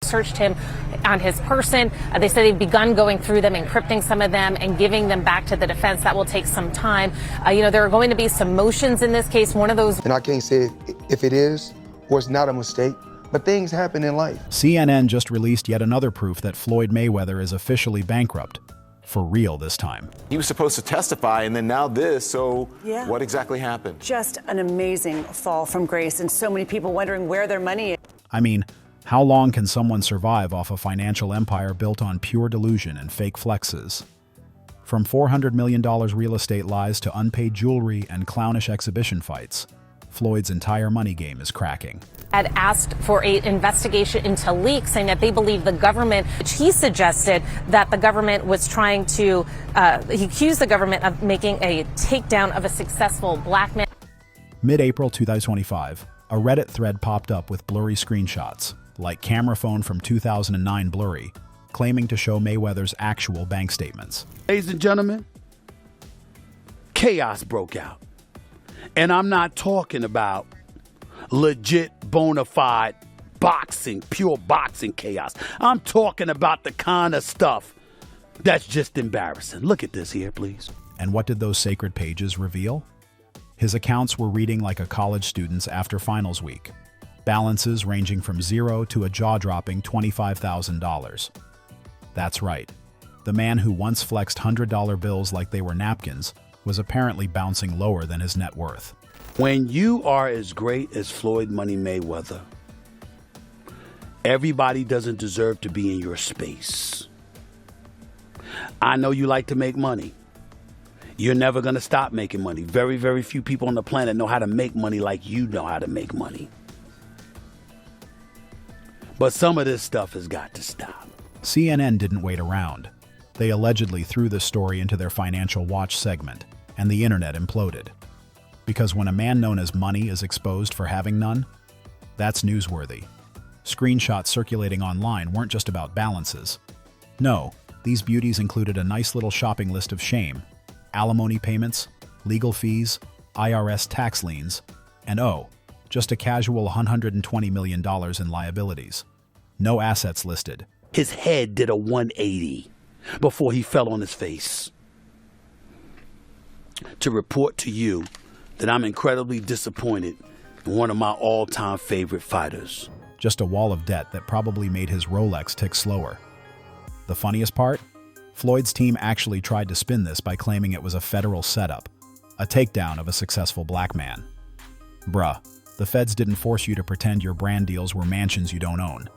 searched him on his person. They said they've begun going through them, encrypting some of them, and giving them back to the defense. That will take some time. There are going to be some motions in this case. One of those. And I can't say if it is or it's not a mistake, but things happen in life. CNN just released yet another proof that Floyd Mayweather is officially bankrupt. For real this time. He was supposed to testify, and then now this, so yeah. What exactly happened? Just an amazing fall from grace, and so many people wondering where their money is. I mean, how long can someone survive off a financial empire built on pure delusion and fake flexes? From $400 million real estate lies to unpaid jewelry and clownish exhibition fights, Floyd's entire money game is cracking. Had asked for an investigation into leaks, saying that they believe the government, which he suggested that the government was trying to, he accused the government of making a takedown of a successful black man. Mid-April 2025, a Reddit thread popped up with blurry screenshots, like camera phone from 2009 blurry, claiming to show Mayweather's actual bank statements. Ladies and gentlemen, chaos broke out. And I'm not talking about legit, bona fide boxing, pure boxing chaos. I'm talking about the kind of stuff that's just embarrassing. Look at this here, please. And what did those sacred pages reveal? His accounts were reading like a college student's after finals week. Balances ranging from zero to a jaw-dropping $25,000. That's right. The man who once flexed $100 bills like they were napkins was apparently bouncing lower than his net worth. When you are as great as Floyd Money Mayweather, everybody doesn't deserve to be in your space. I know you like to make money. You're never going to stop making money. Very, very few people on the planet know how to make money like you know how to make money. But some of this stuff has got to stop. CNN didn't wait around. They allegedly threw this story into their Financial Watch segment, and the internet imploded. Because when a man known as Money is exposed for having none, that's newsworthy. Screenshots circulating online weren't just about balances. No, these beauties included a nice little shopping list of shame, alimony payments, legal fees, IRS tax liens, and just a casual $120 million in liabilities. No assets listed. His head did a 180 before he fell on his face. To report to you that I'm incredibly disappointed in one of my all-time favorite fighters. Just a wall of debt that probably made his Rolex tick slower. The funniest part? Floyd's team actually tried to spin this by claiming it was a federal setup, a takedown of a successful black man. Bruh, the feds didn't force you to pretend your brand deals were mansions you don't own.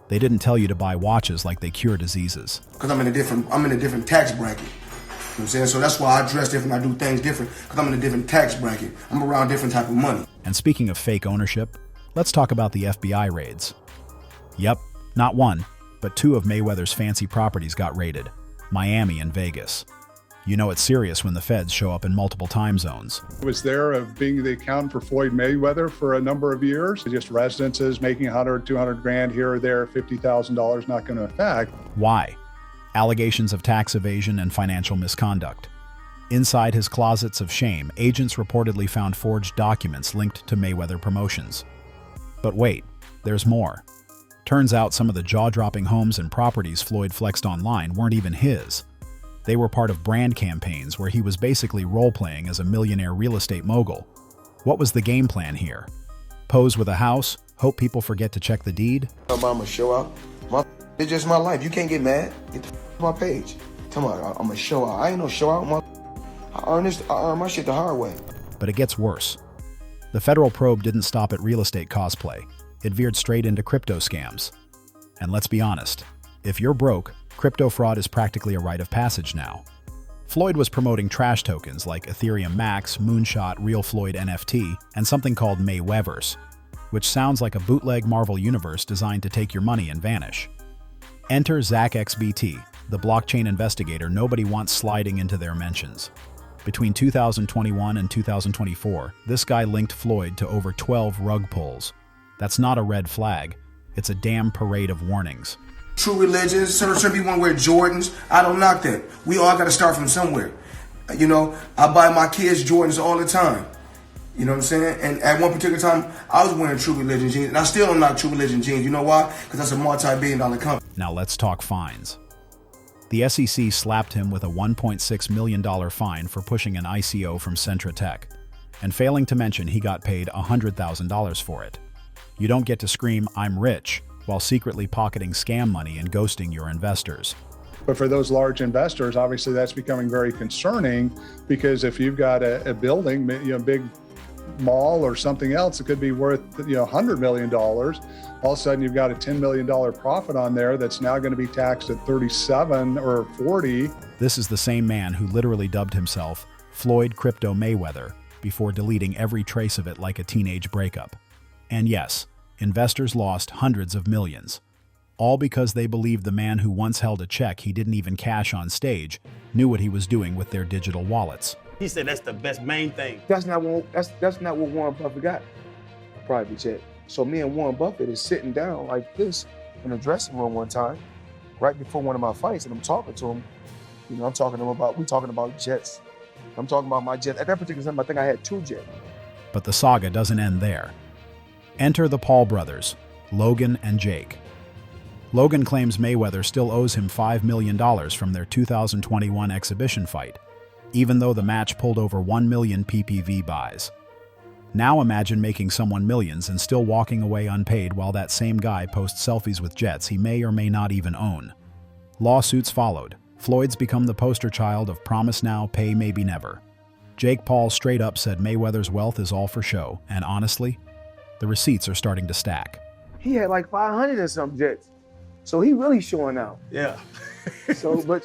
They didn't tell you to buy watches like they cure diseases. Because I'm in a different tax bracket. You know what I'm saying? So that's why I dress different, I do things different, because I'm in a different tax bracket. I'm around different type of money. And speaking of fake ownership, let's talk about the FBI raids. Yep, not one, but two of Mayweather's fancy properties got raided, Miami and Vegas. You know it's serious when the feds show up in multiple time zones. I was there of being the accountant for Floyd Mayweather for a number of years. Just residences making 100, 200 grand here or there, $50,000 not going to affect. Why? Allegations of tax evasion and financial misconduct. Inside his closets of shame, agents reportedly found forged documents linked to Mayweather promotions. But wait, there's more. Turns out some of the jaw-dropping homes and properties Floyd flexed online weren't even his. They were part of brand campaigns where he was basically role-playing as a millionaire real estate mogul. What was the game plan here? Pose with a house, hope people forget to check the deed? I'm gonna show out. It's just my life. You can't get mad. Get the my page. Tell me, I'm gonna show out. I ain't no show out. I earn my shit the hard way. But it gets worse. The federal probe didn't stop at real estate cosplay. It veered straight into crypto scams. And let's be honest, if you're broke, crypto fraud is practically a rite of passage now. Floyd was promoting trash tokens like Ethereum Max, Moonshot, Real Floyd NFT, and something called Mayweather's, which sounds like a bootleg Marvel universe designed to take your money and vanish. Enter Zach XBT, the blockchain investigator nobody wants sliding into their mentions. Between 2021 and 2024, this guy linked Floyd to over 12 rug pulls. That's not a red flag, it's a damn parade of warnings. True religion, certain people want to wear Jordans. I don't knock that. We all got to start from somewhere. You know, I buy my kids Jordans all the time. You know what I'm saying? And at one particular time, I was wearing True Religion jeans, and I still am not True Religion jeans. You know why? Because that's a multi-billion-dollar company. Now let's talk fines. The SEC slapped him with a $1.6 million fine for pushing an ICO from Centra Tech, and failing to mention he got paid $100,000 for it. You don't get to scream, "I'm rich," while secretly pocketing scam money and ghosting your investors. But for those large investors, obviously that's becoming very concerning, because if you've got a building, big mall or something else, it could be worth $100 million. All of a sudden you've got a $10 million profit on there that's now going to be taxed at 37 or 40. This is the same man who literally dubbed himself Floyd Crypto Mayweather before deleting every trace of it like a teenage breakup. And yes, investors lost hundreds of millions, all because they believed the man who once held a check he didn't even cash on stage knew what he was doing with their digital wallets. He said that's the best main thing. That's not what Warren Buffett got. A private jet. So me and Warren Buffett is sitting down like this in a dressing room one time, right before one of my fights, and I'm talking to him. I'm talking to him we're talking about jets. I'm talking about my jet. At that particular time, I think I had 2 jets. But the saga doesn't end there. Enter the Paul brothers, Logan and Jake. Logan claims Mayweather still owes him $5 million from their 2021 exhibition fight, even though the match pulled over 1 million PPV buys. Now imagine making someone millions and still walking away unpaid while that same guy posts selfies with jets he may or may not even own. Lawsuits followed. Floyd's become the poster child of promise now, pay maybe never. Jake Paul straight up said Mayweather's wealth is all for show, and honestly, the receipts are starting to stack. He had like 500 and some jets. So he really showing out. Yeah. But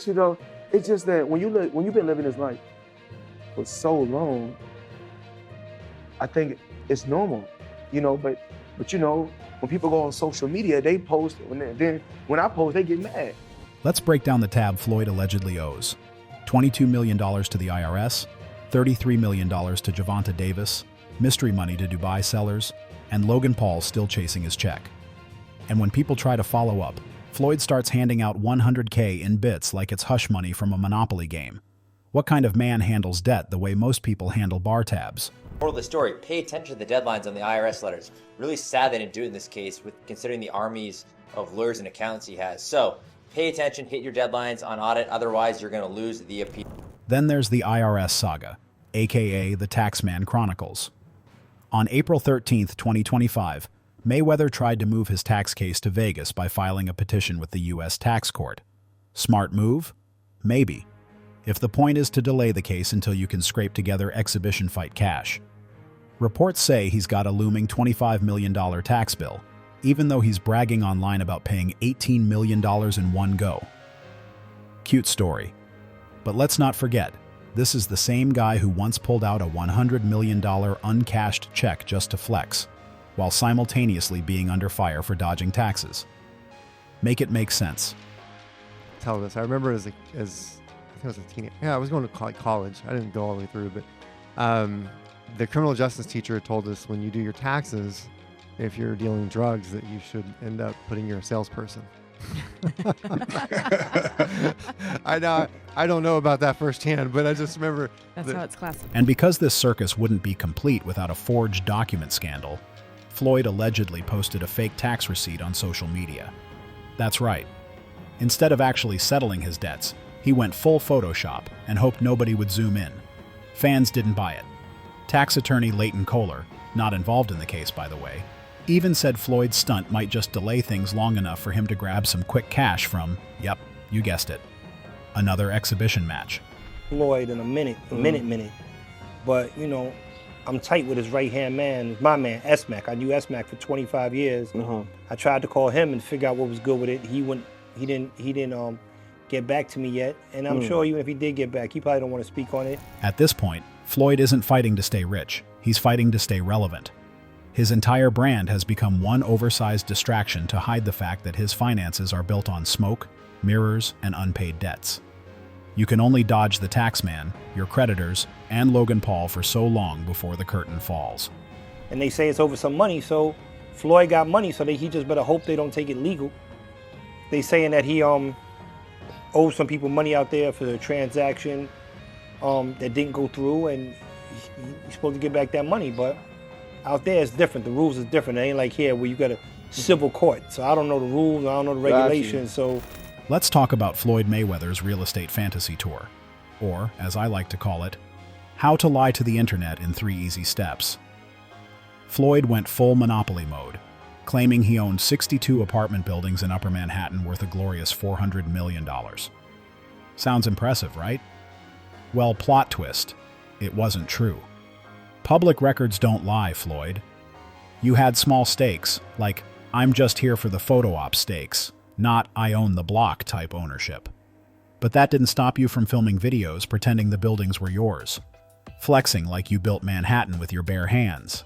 it's just that when you've been living this life for so long, I think it's normal, but when people go on social media, they post, and then when I post, they get mad. Let's break down the tab Floyd allegedly owes. $22 million to the IRS, $33 million to Javonta Davis, mystery money to Dubai sellers, and Logan Paul still chasing his check. And when people try to follow up, Floyd starts handing out $100K in bits like it's hush money from a Monopoly game. What kind of man handles debt the way most people handle bar tabs? Moral of the story, pay attention to the deadlines on the IRS letters. Really sad they didn't do it in this case, considering the armies of lawyers and accountants he has. So, pay attention, hit your deadlines on audit, otherwise you're going to lose the appeal. Then there's the IRS saga, aka the Taxman Chronicles. On April 13th, 2025, Mayweather tried to move his tax case to Vegas by filing a petition with the U.S. Tax Court. Smart move? Maybe. If the point is to delay the case until you can scrape together exhibition fight cash. Reports say he's got a looming $25 million tax bill, even though he's bragging online about paying $18 million in one go. Cute story. But let's not forget, this is the same guy who once pulled out a $100 million uncashed check just to flex, while simultaneously being under fire for dodging taxes. Make it make sense. Tell this. I remember I think I was a teenager. Yeah, I was going to college. I didn't go all the way through, but the criminal justice teacher told us when you do your taxes, if you're dealing drugs, that you should end up putting your salesperson. I don't know about that firsthand, but I just remember that's how it's classified. And because this circus wouldn't be complete without a forged document scandal, Floyd allegedly posted a fake tax receipt on social media. That's right. Instead of actually settling his debts, he went full Photoshop and hoped nobody would zoom in. Fans didn't buy it. Tax attorney Leighton Kohler, not involved in the case by the way, even said Floyd's stunt might just delay things long enough for him to grab some quick cash from, yep, you guessed it, another exhibition match. Floyd in a minute. But, I'm tight with his right-hand man, my man, S-Mac. I knew S-Mac for 25 years. I tried to call him and figure out what was good with it. He didn't get back to me yet. And I'm sure even if he did get back, he probably don't want to speak on it. At this point, Floyd isn't fighting to stay rich. He's fighting to stay relevant. His entire brand has become one oversized distraction to hide the fact that his finances are built on smoke, mirrors, and unpaid debts. You can only dodge the taxman, your creditors, and Logan Paul for so long before the curtain falls. And they say it's over some money, so Floyd got money, so he just better hope they don't take it legal. They saying that he owes some people money out there for the transaction that didn't go through, and You're supposed to get back that money, but out there it's different. The rules is different. It ain't like here where you got a civil court. So I don't know the rules, I don't know the regulations, so. Let's talk about Floyd Mayweather's real estate fantasy tour, or, as I like to call it, how to lie to the internet in 3 easy steps. Floyd went full monopoly mode, claiming he owned 62 apartment buildings in Upper Manhattan worth a glorious $400 million. Sounds impressive, right? Well, plot twist, it wasn't true. Public records don't lie, Floyd. You had small stakes, like, I'm just here for the photo op stakes, not I own the block type ownership. But that didn't stop you from filming videos pretending the buildings were yours, flexing like you built Manhattan with your bare hands.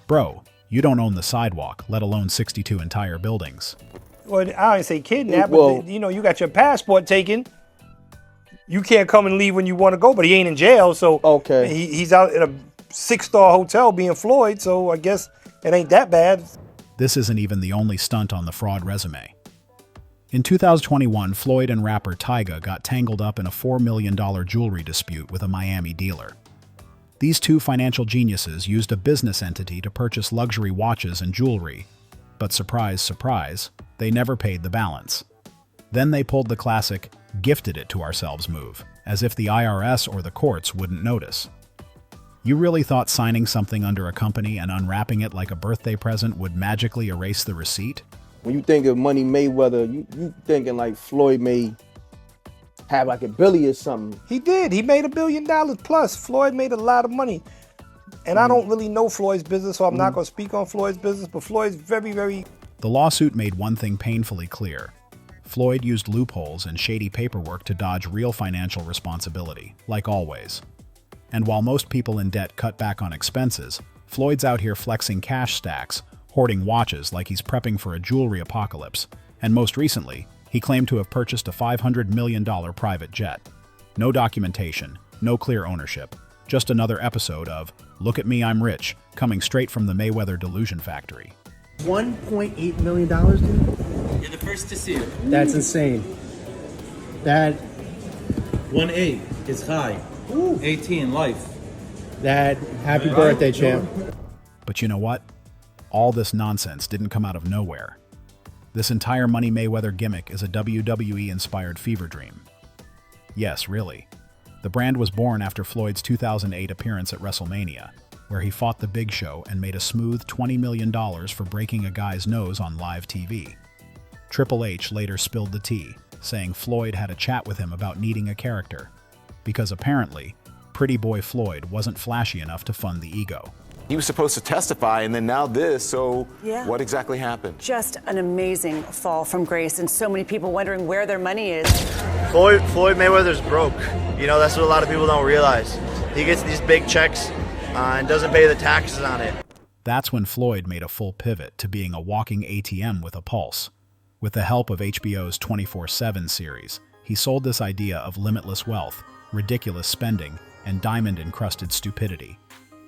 Bro, you don't own the sidewalk, let alone 62 entire buildings. Well, I don't say kidnap, but you know, you got your passport taken. You can't come and leave when you want to go, but he ain't in jail, so he's out at a 6-star hotel being Floyd, so I guess it ain't that bad. This isn't even the only stunt on the fraud resume. In 2021, Floyd and rapper Tyga got tangled up in a $4 million jewelry dispute with a Miami dealer. These two financial geniuses used a business entity to purchase luxury watches and jewelry, but surprise, surprise, they never paid the balance. Then they pulled the classic, gifted it to ourselves move, as if the IRS or the courts wouldn't notice. You really thought signing something under a company and unwrapping it like a birthday present would magically erase the receipt? When you think of Money Mayweather, you thinking like Floyd may have like $1 billion or something. He did. He made $1 billion plus. Floyd made a lot of money. And I don't really know Floyd's business, so I'm not going to speak on Floyd's business, but Floyd's very, very... The lawsuit made one thing painfully clear. Floyd used loopholes and shady paperwork to dodge real financial responsibility, like always. And while most people in debt cut back on expenses, Floyd's out here flexing cash stacks, hoarding watches like he's prepping for a jewelry apocalypse, and most recently, he claimed to have purchased a $500 million private jet. No documentation, no clear ownership, just another episode of Look at Me, I'm Rich, coming straight from the Mayweather delusion factory. $1.8 million, dude? You're the first to see it. That's insane. That 1.8 is high. 18 life. That happy birthday, champ. But you know what? All this nonsense didn't come out of nowhere. This entire Money Mayweather gimmick is a WWE-inspired fever dream. Yes, really. The brand was born after Floyd's 2008 appearance at WrestleMania, where he fought The Big Show and made a smooth $20 million for breaking a guy's nose on live TV. Triple H later spilled the tea, saying Floyd had a chat with him about needing a character, because apparently, Pretty Boy Floyd wasn't flashy enough to fund the ego. He was supposed to testify, and then now this, so what exactly happened? Just an amazing fall from grace, and so many people wondering where their money is. Floyd Mayweather's broke. You know, that's what a lot of people don't realize. He gets these big checks and doesn't pay the taxes on it. That's when Floyd made a full pivot to being a walking ATM with a pulse. With the help of HBO's 24/7 series, he sold this idea of limitless wealth, ridiculous spending, and diamond-encrusted stupidity.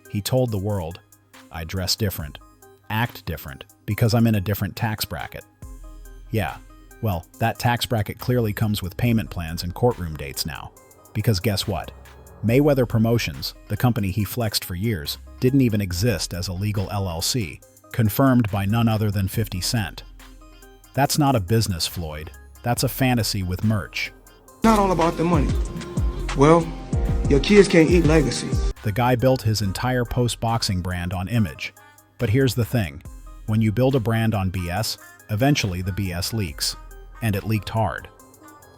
He told the world, I dress different, act different, because I'm in a different tax bracket. Yeah, well, that tax bracket clearly comes with payment plans and courtroom dates now. Because guess what? Mayweather Promotions, the company he flexed for years, didn't even exist as a legal LLC, confirmed by none other than 50 Cent. That's not a business, Floyd. That's a fantasy with merch. Not all about the money. Well, your kids can't eat legacy. The guy built his entire post-boxing brand on image. But here's the thing. When you build a brand on BS, eventually the BS leaks. And it leaked hard.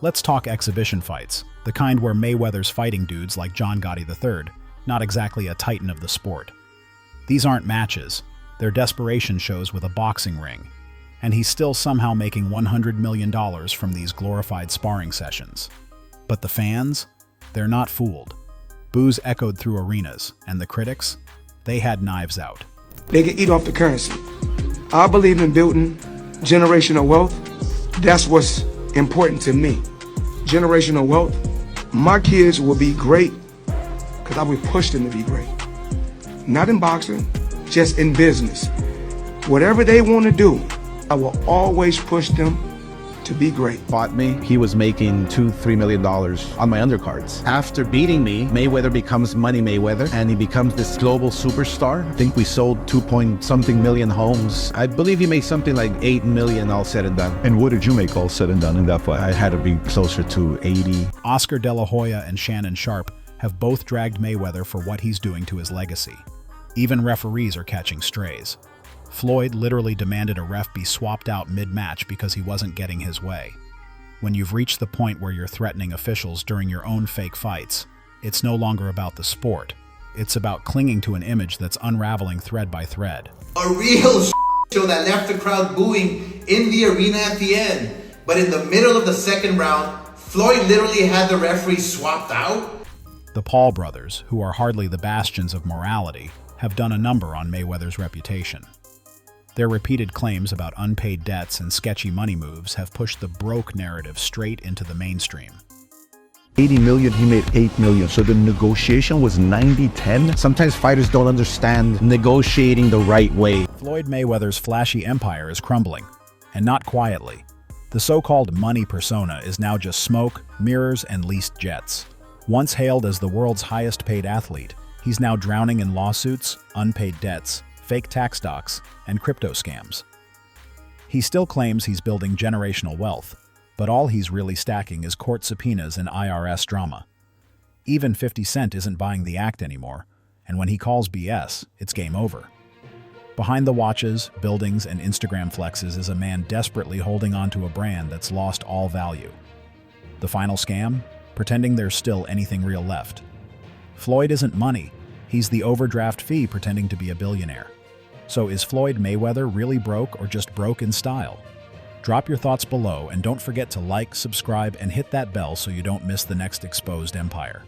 Let's talk exhibition fights, the kind where Mayweather's fighting dudes like John Gotti III, not exactly a titan of the sport. These aren't matches. They're desperation shows with a boxing ring. And he's still somehow making $100 million from these glorified sparring sessions. But the fans? They're not fooled. Boos echoed through arenas, and the critics? They had knives out. They can eat off the currency. I believe in building generational wealth. That's what's important to me. Generational wealth. My kids will be great because I will push them to be great. Not in boxing, just in business. Whatever they want to do, I will always push them to be great. Fought me, he was making $2-3 million on my undercards. After beating me, Mayweather becomes Money Mayweather, and he becomes this global superstar. I think we sold 2-point-something million homes. I believe he made something like 8 million all said and done. And what did you make all said and done in that fight? I had to be closer to 80. Oscar De La Hoya and Shannon Sharp have both dragged Mayweather for what he's doing to his legacy. Even referees are catching strays. Floyd literally demanded a ref be swapped out mid-match because he wasn't getting his way. When you've reached the point where you're threatening officials during your own fake fights, it's no longer about the sport. It's about clinging to an image that's unraveling thread by thread. A real show that left the crowd booing in the arena at the end. But in the middle of the second round, Floyd literally had the referee swapped out. The Paul brothers, who are hardly the bastions of morality, have done a number on Mayweather's reputation. Their repeated claims about unpaid debts and sketchy money moves have pushed the broke narrative straight into the mainstream. 80 million, he made 8 million. So the negotiation was 90-10. Sometimes fighters don't understand negotiating the right way. Floyd Mayweather's flashy empire is crumbling, and not quietly. The so-called money persona is now just smoke, mirrors, and leased jets. Once hailed as the world's highest-paid athlete, he's now drowning in lawsuits, unpaid debts, fake tax docs, and crypto scams. He still claims he's building generational wealth, but all he's really stacking is court subpoenas and IRS drama. Even 50 Cent isn't buying the act anymore, and when he calls BS, it's game over. Behind the watches, buildings, and Instagram flexes is a man desperately holding on to a brand that's lost all value. The final scam? Pretending there's still anything real left. Floyd isn't money. He's the overdraft fee pretending to be a billionaire. So is Floyd Mayweather really broke or just broke in style? Drop your thoughts below and don't forget to like, subscribe, and hit that bell so you don't miss the next exposed empire.